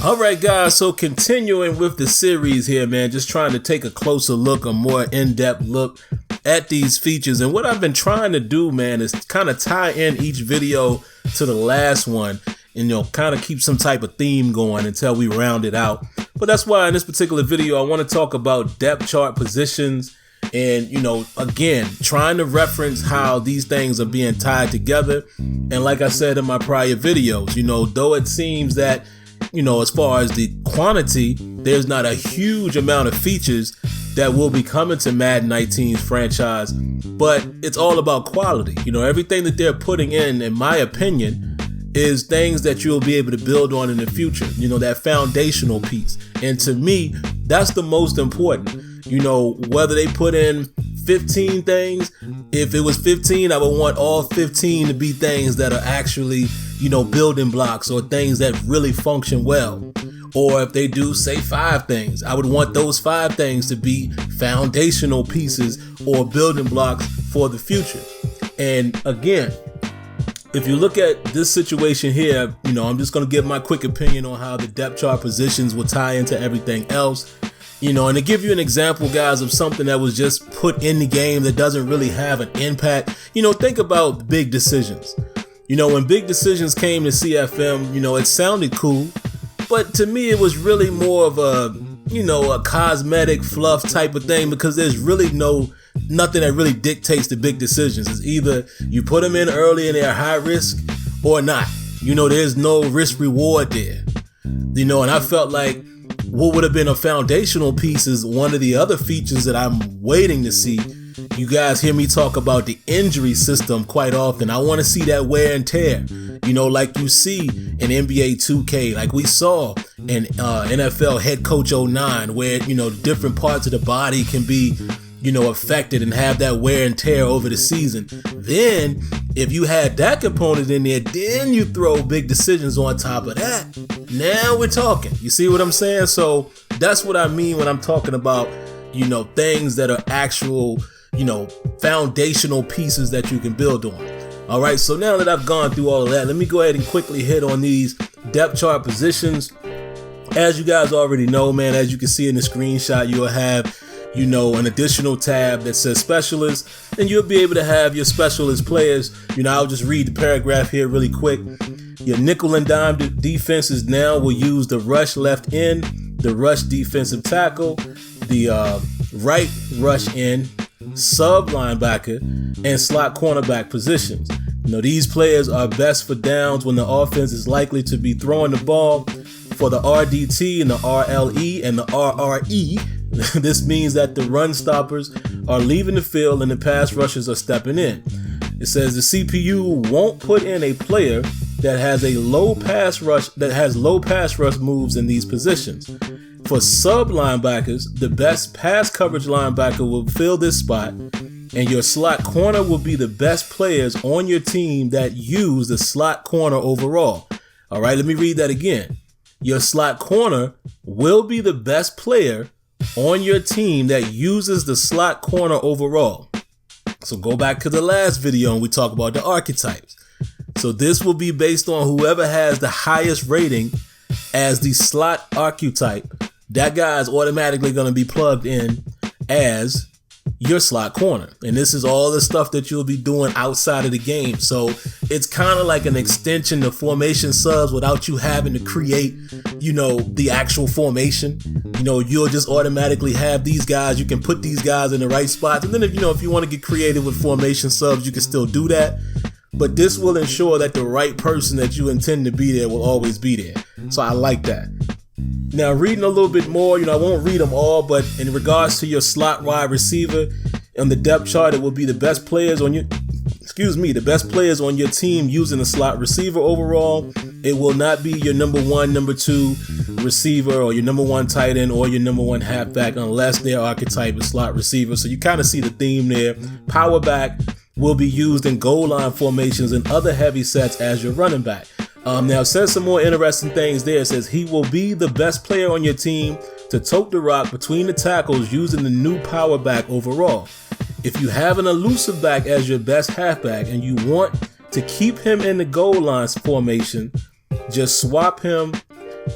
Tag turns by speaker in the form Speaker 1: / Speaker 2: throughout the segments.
Speaker 1: All right, guys, so continuing with the series here, man, just trying to take a closer look, a more in-depth look at these features. And what I've been trying to do, man, is kind of tie in each video to the last one and, kind of keep some type of theme going until we round it out. But that's why in this particular video, I want to talk about depth chart positions and, again, trying to reference how these things are being tied together. And like I said in my prior videos, though it seems that as far as the quantity, there's not a huge amount of features that will be coming to Madden 19's franchise, but it's all about quality. Everything that they're putting in my opinion, is things that you'll be able to build on in the future, that foundational piece. And to me, that's the most important. Whether they put in 15 things, if it was 15, I would want all 15 to be things that are actually, building blocks or things that really function well. Or if they do say 5 things, I would want those 5 things to be foundational pieces or building blocks for the future. And again, if you look at this situation here, I'm just going to give my quick opinion on how the depth chart positions will tie into everything else. And to give you an example, guys, of something that was just put in the game that doesn't really have an impact, think about big decisions. When big decisions came to CFM, it sounded cool, but to me, it was really more of a cosmetic fluff type of thing, because there's really nothing that really dictates the big decisions. It's either you put them in early and they're high risk or not. There's no risk reward there. And I felt like what would have been a foundational piece is one of the other features that I'm waiting to see. You guys hear me talk about the injury system quite often. I want to see that wear and tear, like you see in NBA 2K, like we saw in NFL Head Coach 09, where, different parts of the body can be, affected and have that wear and tear over the season. Then if you had that component in there, then you throw big decisions on top of that. Now we're talking. You see what I'm saying? So that's what I mean when I'm talking about, things that are actual, foundational pieces that you can build on. All right. So now that I've gone through all of that, let me go ahead and quickly hit on these depth chart positions. As you guys already know, man, as you can see in the screenshot, you'll have an additional tab that says specialist, and you'll be able to have your specialist players. I'll just read the paragraph here really quick. Your nickel and dime defenses now will use the rush left end, the rush defensive tackle, the right rush end, sub linebacker, and slot cornerback positions. These players are best for downs when the offense is likely to be throwing the ball. For the RDT and the RLE and the RRE, this means that the run stoppers are leaving the field and the pass rushers are stepping in. It says the CPU won't put in a player that has low pass rush moves in these positions. For sub linebackers, the best pass coverage linebacker will fill this spot, and your slot corner will be the best players on your team that use the slot corner overall. All right, let me read that again. Your slot corner will be the best player on your team that uses the slot corner overall. So go back to the last video and we talk about the archetypes. So this will be based on whoever has the highest rating as the slot archetype. That guy is automatically going to be plugged in as your slot corner. And this is all the stuff that you'll be doing outside of the game. So it's kind of like an extension of formation subs without you having to create, the actual formation. You'll just automatically have these guys. You can put these guys in the right spots. And then if you want to get creative with formation subs, you can still do that. But this will ensure that the right person that you intend to be there will always be there. So I like that. Now, reading a little bit more, I won't read them all, but in regards to your slot wide receiver on the depth chart, it will be the best players on your team using the slot receiver overall. It will not be your number 1, number 2 receiver or your number 1 tight end or your number 1 halfback unless their archetype is slot receiver. So you kind of see the theme there. Power back will be used in goal line formations and other heavy sets as your running back. Now it says some more interesting things there. It says he will be the best player on your team to tote the rock between the tackles using the new power back overall. If you have an elusive back as your best halfback and you want to keep him in the goal line formation, just swap him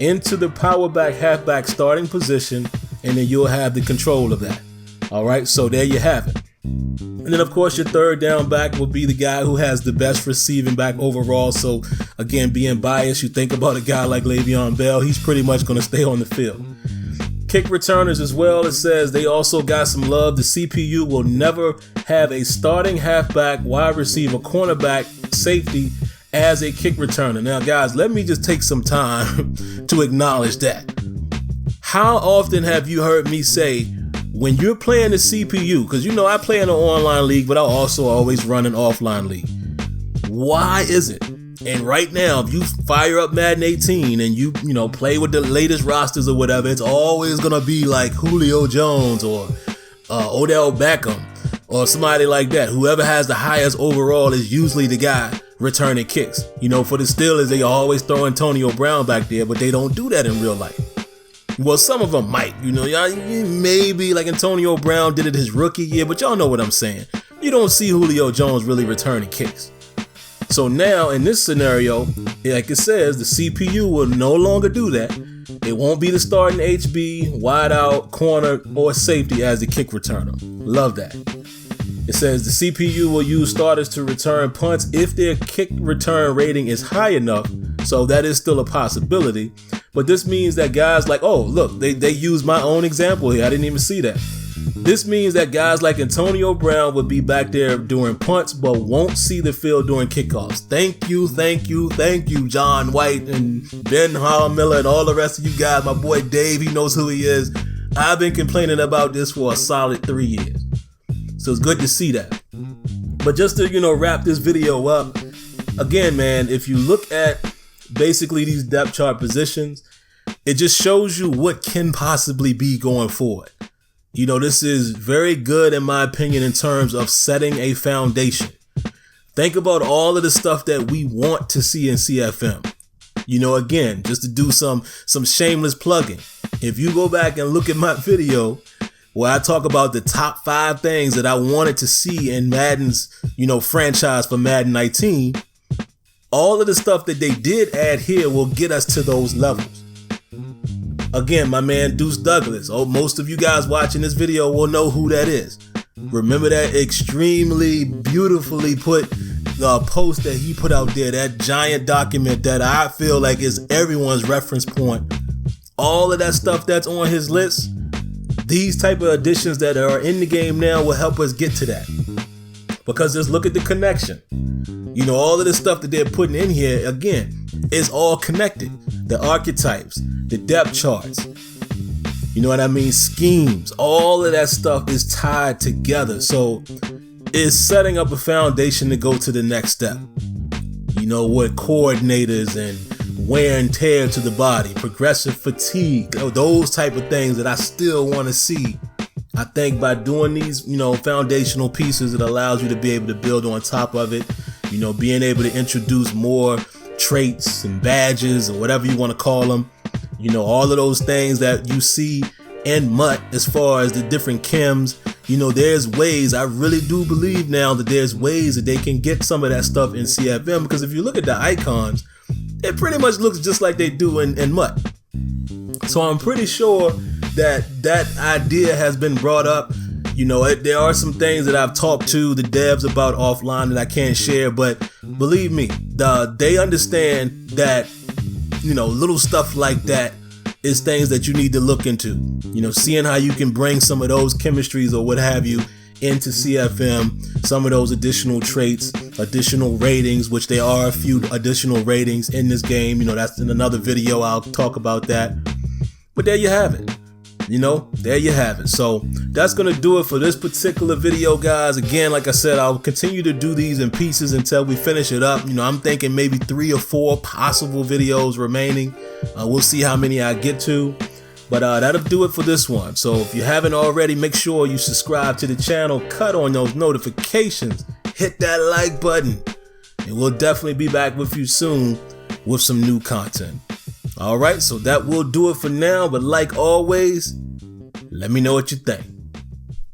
Speaker 1: into the power back, halfback starting position, and then you'll have the control of that. All right, so there you have it. And then, of course, your third down back will be the guy who has the best receiving back overall. So, again, being biased, you think about a guy like Le'Veon Bell, he's pretty much going to stay on the field. Kick returners as well, it says they also got some love. The CPU will never have a starting halfback, wide receiver, cornerback, safety as a kick returner. Now, guys, let me just take some time to acknowledge that. How often have you heard me say, when you're playing the CPU, because you know I play in an online league, but I also always run an offline league. Why is it? And right now, if you fire up Madden 18 and you play with the latest rosters or whatever, it's always gonna be like Julio Jones or Odell Beckham or somebody like that. Whoever has the highest overall is usually the guy returning kicks. For the Steelers, they always throw Antonio Brown back there, but they don't do that in real life. Well, some of them might, maybe like Antonio Brown did it his rookie year, but y'all know what I'm saying. You don't see Julio Jones really returning kicks. So now in this scenario, like it says, the CPU will no longer do that. It won't be the starting HB, wide out, corner, or safety as the kick returner. Love that. It says the CPU will use starters to return punts if their kick return rating is high enough. So that is still a possibility. But this means that guys like, oh, look, they used my own example here. I didn't even see that. This means that guys like Antonio Brown would be back there doing punts, but won't see the field during kickoffs. Thank you, John White and Ben Miller and all the rest of you guys. My boy Dave, he knows who he is. I've been complaining about this for a solid 3 years. So it's good to see that. But just to, wrap this video up, again, man, if you look at basically these depth chart positions, it just shows you what can possibly be going forward. This is very good in my opinion in terms of setting a foundation. Think about all of the stuff that we want to see in CFM. Again, just to do some shameless plugging. If you go back and look at my video where I talk about the top 5 things that I wanted to see in Madden's, franchise for Madden 19, all of the stuff that they did add here will get us to those levels. Again, my man Deuce Douglas. Oh, most of you guys watching this video will know who that is. Remember that extremely beautifully put post that he put out there, that giant document that I feel like is everyone's reference point. All of that stuff that's on his list, these type of additions that are in the game now will help us get to that. Because just look at the connection. All of the stuff that they're putting in here, again, is all connected. The archetypes, the depth charts, schemes, all of that stuff is tied together. So it's setting up a foundation to go to the next step. With coordinators and wear and tear to the body, progressive fatigue, those type of things that I still want to see. I think by doing these, foundational pieces, it allows you to be able to build on top of it, being able to introduce more traits and badges or whatever you want to call them, all of those things that you see in MUT as far as the different chems. There's ways, I really do believe now that there's ways that they can get some of that stuff in CFM, because if you look at the icons, it pretty much looks just like they do in MUT. So I'm pretty sure that idea has been brought up. There are some things that I've talked to the devs about offline that I can't share, but believe me, they understand that, little stuff like that is things that you need to look into. Seeing how you can bring some of those chemistries or what have you into CFM, some of those additional traits, additional ratings, which there are a few additional ratings in this game. That's in another video, I'll talk about that. But there you have it. There you have it. So that's going to do it for this particular video, guys. Again, like I said, I'll continue to do these in pieces until we finish it up. I'm thinking maybe 3 or 4 possible videos remaining. We'll see how many I get to. But that'll do it for this one. So if you haven't already, make sure you subscribe to the channel, cut on those notifications, hit that like button, and we'll definitely be back with you soon with some new content. All right, so that will do it for now. But like always, let me know what you think.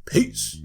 Speaker 1: Peace.